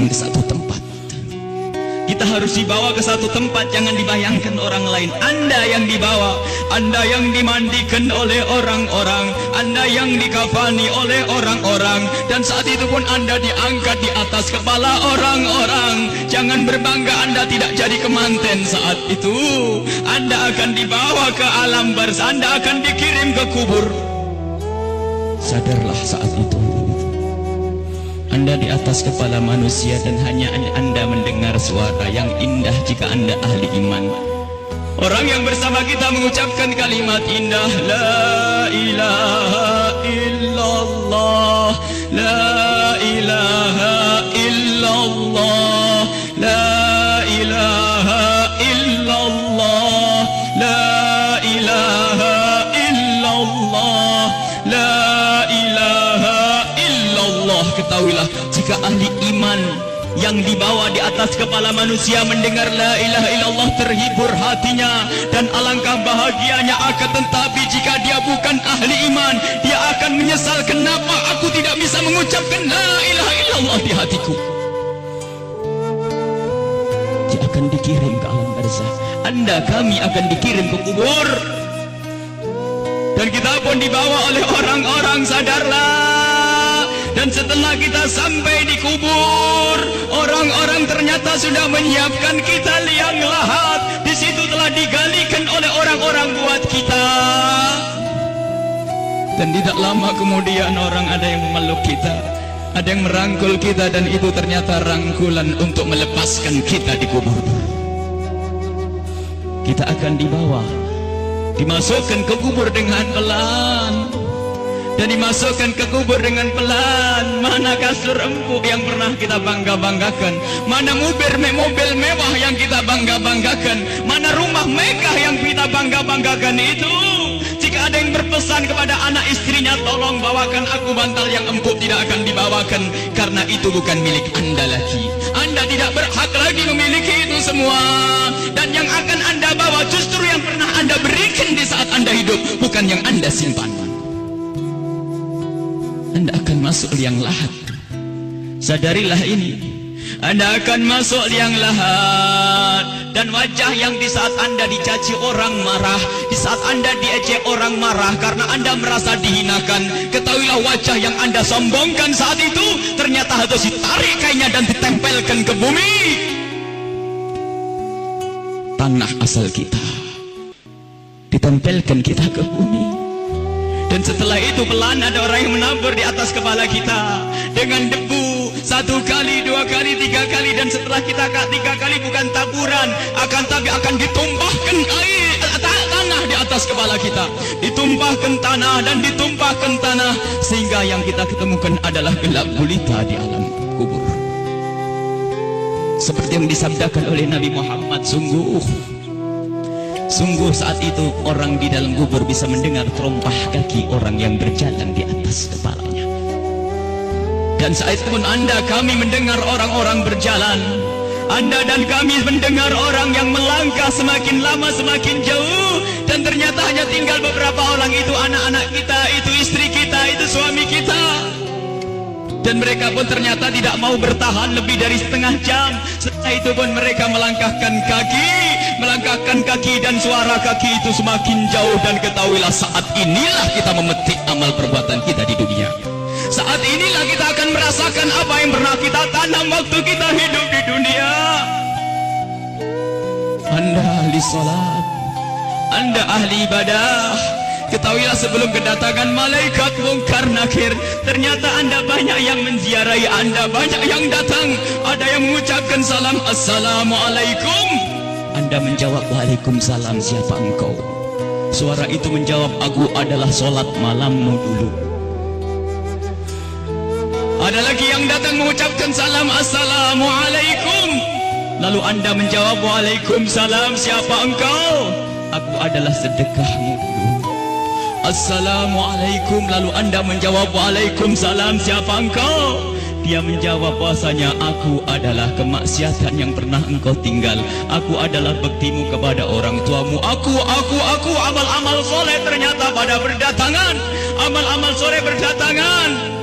ke satu tempat. Kita harus dibawa ke satu tempat, jangan dibayangkan orang lain. Anda yang dibawa, Anda yang dimandikan oleh orang-orang, Anda yang dikafani oleh orang-orang, dan saat itu pun Anda diangkat di atas kepala orang-orang. Jangan berbangga Anda tidak jadi kemanten saat itu. Anda akan dibawa ke alam barzah, Anda akan dikirim ke kubur. Sadarlah saat itu Anda di atas kepala manusia, dan hanya Anda mendengar suara yang indah jika Anda ahli iman. Orang yang bersama kita mengucapkan kalimat indah, La ilaha illallah, La ilaha illallah, La ilaha illallah, La ilaha illallah, La ilaha illallah. Ketahuilah, jika ahli iman yang dibawa di atas kepala manusia mendengar la ilaha illallah, terhibur hatinya dan alangkah bahagianya. Akan tetapi jika dia bukan ahli iman, dia akan menyesal, kenapa aku tidak bisa mengucapkan la ilaha illallah di hatiku. Dia akan dikirim ke alam barzah, Anda, kami akan dikirim ke kubur, dan kita pun dibawa oleh orang-orang. Sadarlah. Dan setelah kita sampai di kubur, orang-orang ternyata sudah menyiapkan kita liang lahat. Di situ telah digalikan oleh orang-orang buat kita. Dan tidak lama kemudian orang ada yang memeluk kita, ada yang merangkul kita, dan itu ternyata rangkulan untuk melepaskan kita di kubur. Kita akan dibawa, dimasukkan ke kubur dengan pelan, dan dimasukkan ke kubur dengan pelan. Mana kasur empuk yang pernah kita bangga-banggakan? Mana mobil mewah yang kita bangga-banggakan? Mana rumah megah yang kita bangga-banggakan itu? Jika ada yang berpesan kepada anak istrinya, tolong bawakan aku bantal yang empuk, tidak akan dibawakan, karena itu bukan milik Anda lagi. Anda tidak berhak lagi memiliki itu semua. Dan yang akan Anda bawa justru yang pernah Anda berikan di saat Anda hidup, bukan yang Anda simpan. Anda akan masuk liang lahat. Sadarilah ini, Anda akan masuk liang lahat. Dan wajah yang di saat Anda dicaci orang marah, di saat Anda diejek orang marah karena Anda merasa dihinakan, ketahuilah wajah yang Anda sombongkan saat itu ternyata harus ditarik kainnya dan ditempelkan ke bumi, tanah asal kita, ditempelkan kita ke bumi. Dan setelah itu pelan ada orang yang menabur di atas kepala kita dengan debu, 1 kali, 2 kali, 3 kali, dan setelah kita 3 kali bukan taburan, tapi akan ditumpahkan air tanah di atas kepala kita, ditumpahkan tanah dan ditumpahkan tanah, sehingga yang kita ketemukan adalah gelap gulita di alam kubur. Seperti yang disabdakan oleh Nabi Muhammad, sungguh saat itu orang di dalam kubur bisa mendengar terompah kaki orang yang berjalan di atas kepalanya. Dan saat itu pun Anda, kami mendengar orang-orang berjalan. Anda dan kami mendengar orang yang melangkah semakin lama semakin jauh. Dan ternyata hanya tinggal beberapa orang, itu anak-anak kita, itu istri kita, itu suami kita. Dan mereka pun ternyata tidak mau bertahan lebih dari setengah jam. Setelah itu pun mereka melangkahkan kaki, dan suara kaki itu semakin jauh. Dan ketahuilah, saat inilah kita memetik amal perbuatan kita di dunia. Saat inilah kita akan merasakan apa yang pernah kita tanam waktu kita hidup di dunia. Anda ahli salat, Anda ahli ibadah, ketahuilah sebelum kedatangan malaikat mungkar nakir, ternyata Anda banyak yang menziarahi Anda, banyak yang datang. Ada yang mengucapkan salam, Assalamualaikum. Anda menjawab, Waalaikumsalam, siapa engkau? Suara itu menjawab, aku adalah solat malammu dulu. Ada lagi yang datang mengucapkan salam, Assalamualaikum. Lalu Anda menjawab, Waalaikumsalam, siapa engkau? Aku adalah sedekahmu dulu. Assalamualaikum. Lalu Anda menjawab, Waalaikumsalam, siapa engkau? Dia menjawab bahasanya, aku adalah kemaksiatan yang pernah engkau tinggal. Aku adalah baktimu kepada orang tuamu. Aku, amal-amal soleh ternyata pada berdatangan. Amal-amal soleh berdatangan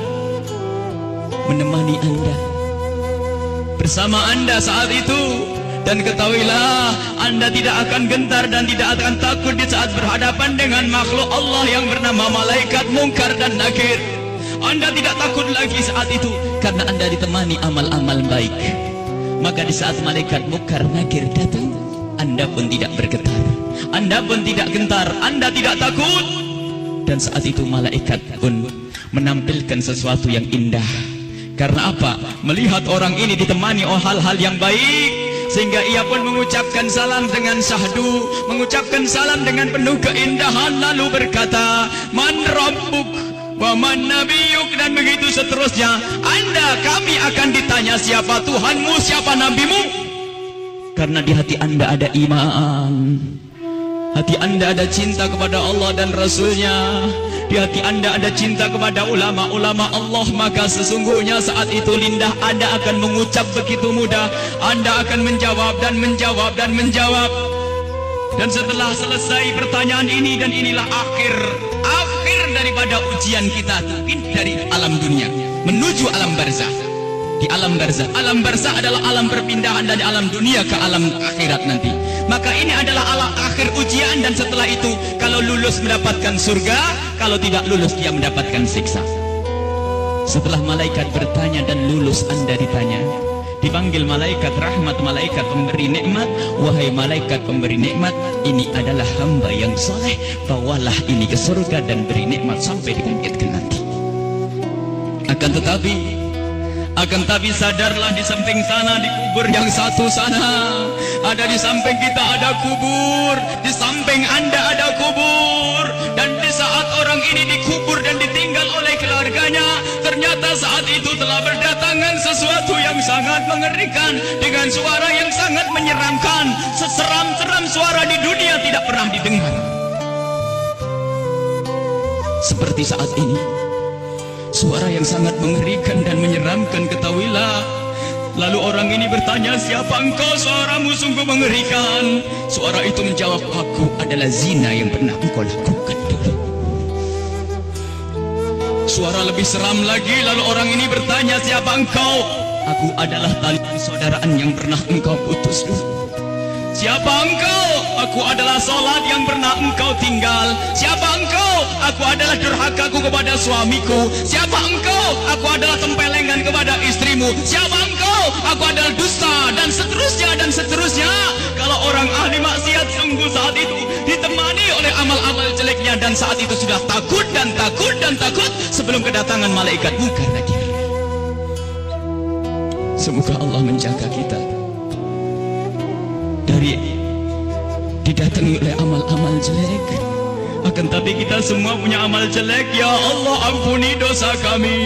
menemani Anda, bersama Anda saat itu. Dan ketahuilah, Anda tidak akan gentar dan tidak akan takut di saat berhadapan dengan makhluk Allah yang bernama malaikat Munkar dan Nakir. Anda tidak takut lagi saat itu karena Anda ditemani amal-amal baik. Maka di saat malaikat Munkar Nakir datang, Anda pun tidak bergetar, Anda pun tidak gentar, Anda tidak takut. Dan saat itu malaikat pun menampilkan sesuatu yang indah. Karena apa? Melihat orang ini ditemani oleh hal-hal yang baik, sehingga ia pun mengucapkan salam dengan syahdu, mengucapkan salam dengan penuh keindahan, lalu berkata, Man Rabbuk wa man nabiyuk, dan begitu seterusnya. Anda, kami akan ditanya siapa Tuhanmu, siapa nabimu. Karena di hati Anda ada iman, hati Anda ada cinta kepada Allah dan Rasulnya, di hati Anda ada cinta kepada ulama-ulama Allah. Maka sesungguhnya saat itu lidah Anda akan mengucap begitu mudah. Anda akan menjawab dan menjawab dan menjawab. Dan setelah selesai pertanyaan ini, dan inilah akhir daripada ujian kita dari alam dunia menuju alam barzah. Di alam barzah adalah alam perpindahan dari alam dunia ke alam akhirat nanti. Maka ini adalah alam akhir ujian, dan setelah itu kalau lulus mendapatkan surga, kalau tidak lulus dia mendapatkan siksa. Setelah malaikat bertanya dan lulus, Anda ditanya, dipanggil malaikat rahmat, malaikat pemberi nikmat. Wahai malaikat pemberi nikmat, ini adalah hamba yang soleh, bawalah ini ke surga dan beri nikmat sampai dibangkitkan nanti. Akan tapi sadarlah, di samping sana, di kubur yang satu sana, ada di samping kita ada kubur, di samping Anda ada kubur. Dan di saat orang ini dikubur dan ditinggal oleh keluarganya, ternyata saat itu telah berdatangan sesuatu yang sangat mengerikan, dengan suara yang sangat menyeramkan. Seseram-seram suara di dunia tidak pernah didengar seperti saat ini. Suara yang sangat mengerikan dan menyeramkan, ketahuilah. Lalu orang ini bertanya, siapa engkau? Suaramu sungguh mengerikan. Suara itu menjawab, aku adalah zina yang pernah engkau lakukan dulu. Suara lebih seram lagi, lalu orang ini bertanya, siapa engkau? Aku adalah tali persaudaraan yang pernah engkau putus dulu. Siapa engkau? Aku adalah salat yang pernah engkau tinggal. Siapa engkau? Aku adalah durhakaku kepada suamiku. Siapa engkau? Aku adalah tempelengan kepada istrimu. Siapa engkau? Aku adalah dusta, dan seterusnya dan seterusnya. Kalau orang ahli maksiat sungguh saat itu ditemani oleh amal-amal jeleknya, dan saat itu sudah takut dan takut dan takut sebelum kedatangan malaikat Munkar Nakir. Semoga Allah menjaga kita dari didatangi oleh amal-amal jelek. Akan tapi kita semua punya amal jelek. Ya Allah, ampuni dosa kami.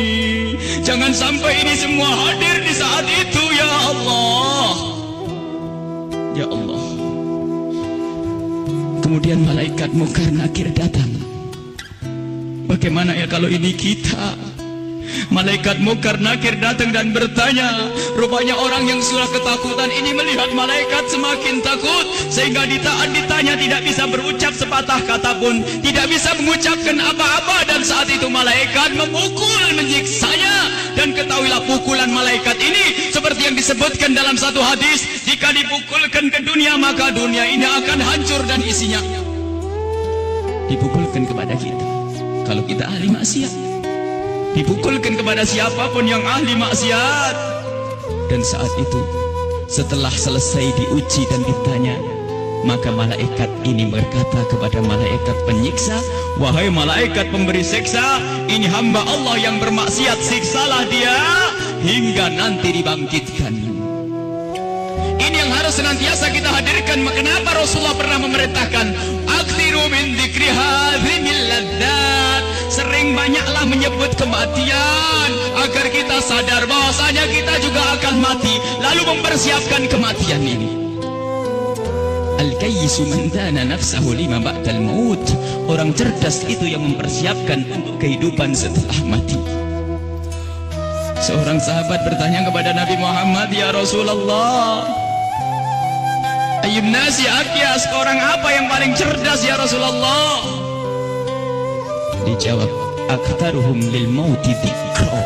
Jangan sampai ini semua hadir di saat itu, ya Allah. Ya Allah. Kemudian malaikat Munkar Nakir datang. Bagaimana ya kalau ini kita? Malaikat Munkar Nakir datang dan bertanya. Rupanya orang yang sudah ketakutan ini melihat malaikat semakin takut, sehingga ditanya tidak bisa berucap sepatah kata pun, tidak bisa mengucapkan apa-apa. Dan saat itu malaikat memukul, menyiksanya. Dan ketahuilah, pukulan malaikat ini seperti yang disebutkan dalam satu hadis, jika dipukulkan ke dunia, maka dunia ini akan hancur dan isinya. Dipukulkan kepada kita kalau kita ahli maksiat, dipukulkan kepada siapapun yang ahli maksiat. Dan saat itu setelah selesai diuji dan ditanya, maka malaikat ini berkata kepada malaikat penyiksa, wahai malaikat pemberi siksa, ini hamba Allah yang bermaksiat, siksalah dia hingga nanti dibangkitkan. Ini yang harus senantiasa kita hadirkan. Kenapa Rasulullah pernah memerintahkan, aktsiru min dzikri hadzimil ladzat, sering banyaklah menyebut kematian, agar kita sadar bahwasanya kita juga akan mati, lalu mempersiapkan kematian ini. Al-kayyisu man dana nafsahu lima ba'dal maut. Orang cerdas itu yang mempersiapkan untuk kehidupan setelah mati. Seorang sahabat bertanya kepada Nabi Muhammad, ya Rasulullah, ayyun nasi akyas, orang apa yang paling cerdas ya Rasulullah? Dijawab, aktaruhum lil mauti dzikra,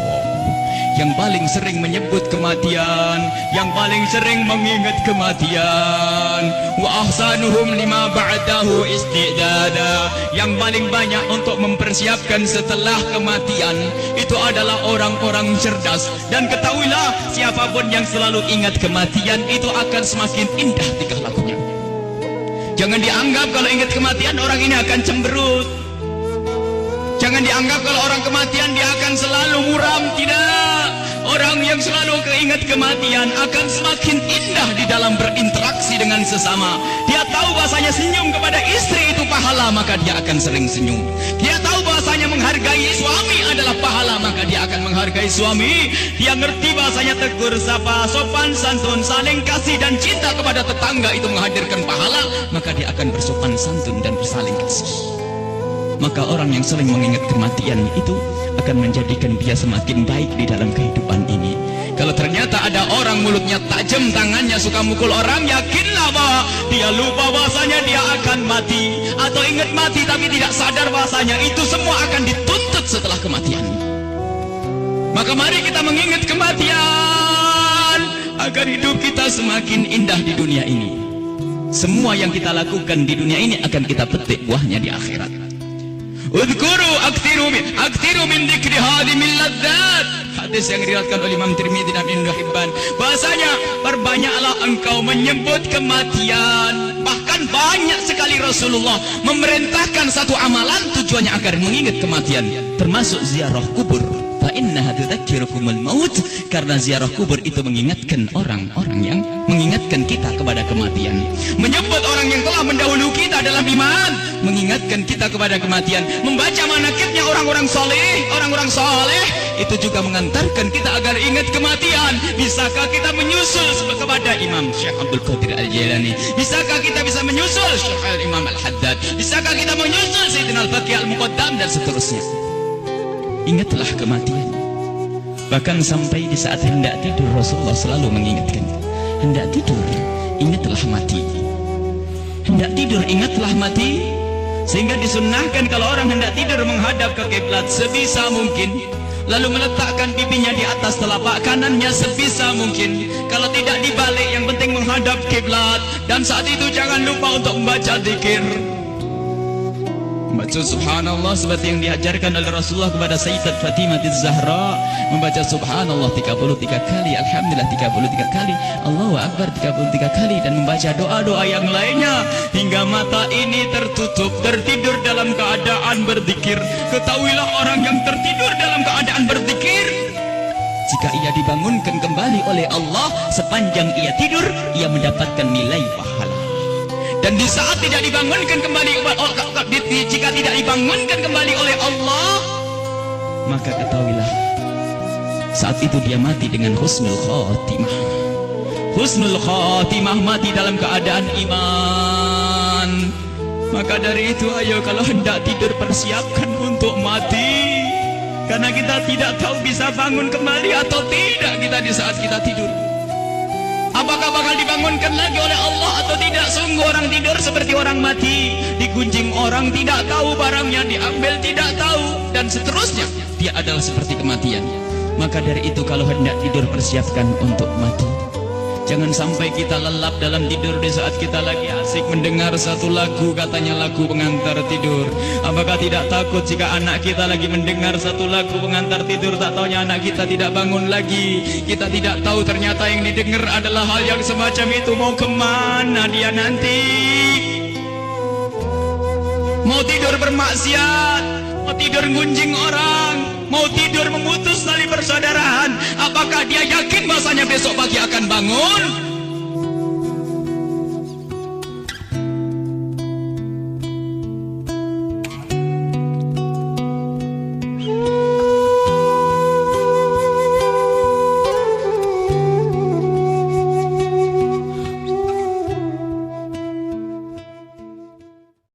yang paling sering menyebut kematian, yang paling sering mengingat kematian. Wa ahsanuhum lima ba'dahu istidada, yang paling banyak untuk mempersiapkan setelah kematian itu adalah orang-orang cerdas. Dan ketahuilah, siapapun yang selalu ingat kematian itu akan semakin indah tingkah lakunya. Jangan dianggap kalau ingat kematian orang ini akan cemberut. Jangan dianggap kalau orang kematian dia akan selalu muram. Tidak. Orang yang selalu keingat kematian akan semakin indah di dalam berinteraksi dengan sesama. Dia tahu bahasanya senyum kepada istri itu pahala, maka dia akan sering senyum. Dia tahu bahasanya menghargai suami adalah pahala, maka dia akan menghargai suami. Dia ngerti bahasanya tegur sapa, sopan santun, saling kasih dan cinta kepada tetangga itu menghadirkan pahala, maka dia akan bersopan santun dan bersaling kasih. Maka orang yang sering mengingat kematian itu akan menjadikan dia semakin baik di dalam kehidupan ini. Kalau ternyata ada orang mulutnya tajam, tangannya suka mukul orang, yakinlah bahwa dia lupa bahasanya dia akan mati, atau ingat mati tapi tidak sadar bahasanya itu semua akan dituntut setelah kematian. Maka mari kita mengingat kematian agar hidup kita semakin indah di dunia ini. Semua yang kita lakukan di dunia ini akan kita petik buahnya di akhirat. Udhkuru aktiru min dzikri hadimil ladzat. Hadis yang diriwayatkan oleh Imam Tirmidzi dan Ibnu Hibban. Bahasanya, perbanyaklah engkau menyebut kematian. Bahkan banyak sekali Rasulullah memerintahkan satu amalan tujuannya agar mengingat kematian, termasuk ziarah kubur. Fa innaha tudzakirukumul maut, karena ziarah kubur itu mengingatkan orang-orang yang mengingatkan kita kepada kematian. Menyebut orang yang telah mendahului kita dalam iman, mengingatkan kita kepada kematian. Membaca manaqibnya orang-orang soleh itu juga mengantarkan kita agar ingat kematian. Bisakah kita menyusul kepada Imam Syekh Abdul Qadir Al-Jailani? Bisakah kita bisa menyusul Syekh Al-Imam Al-Haddad? Bisakah kita menyusul Sayyidina Al-Baqi Al-Muqaddam dan seterusnya? Ingatlah kematian. Bahkan sampai di saat hendak tidur Rasulullah selalu mengingatkan, hendak tidur ingatlah mati, hendak tidur ingatlah mati. Sehingga disunnahkan kalau orang hendak tidur menghadap ke kiblat sebisa mungkin, lalu meletakkan pipinya di atas telapak kanannya sebisa mungkin. Kalau tidak dibalik, yang penting menghadap kiblat. Dan saat itu jangan lupa untuk membaca zikir, membaca subhanallah seperti yang diajarkan oleh Rasulullah kepada Sayyidat Fatimah Az-Zahra, membaca subhanallah 33 kali, alhamdulillah 33 kali, Allahu Akbar 33 kali, dan membaca doa-doa yang lainnya hingga mata ini tertutup, tertidur dalam keadaan berzikir. Ketahuilah orang yang tertidur dalam keadaan berzikir, jika ia dibangunkan kembali oleh Allah sepanjang ia tidur, ia mendapatkan nilai pahala. Dan di saat tidak dibangunkan kembali, jika tidak dibangunkan kembali oleh Allah, maka ketahuilah saat itu dia mati dengan husnul khatimah. Husnul khatimah, mati dalam keadaan iman. Maka dari itu, ayo kalau hendak tidur persiapkan untuk mati, karena kita tidak tahu bisa bangun kembali atau tidak kita di saat kita tidur. Apakah bakal dibangunkan lagi oleh Allah atau tidak? Sungguh orang tidur seperti orang mati. Digunjing orang, tidak tahu barangnya diambil, tidak tahu, dan seterusnya. Dia adalah seperti kematian. Maka dari itu kalau hendak tidur persiapkan untuk mati. Jangan sampai kita lelap dalam tidur di saat kita lagi asik mendengar satu lagu, katanya lagu pengantar tidur. Apakah tidak takut jika anak kita lagi mendengar satu lagu pengantar tidur, tak taunya anak kita tidak bangun lagi? Kita tidak tahu ternyata yang didengar adalah hal yang semacam itu. Mau kemana dia nanti? Mau tidur bermaksiat, mau tidur gunjing orang, mau tidur memutus tali persaudaraan. Apakah dia yakin bahasanya besok pagi akan bangun?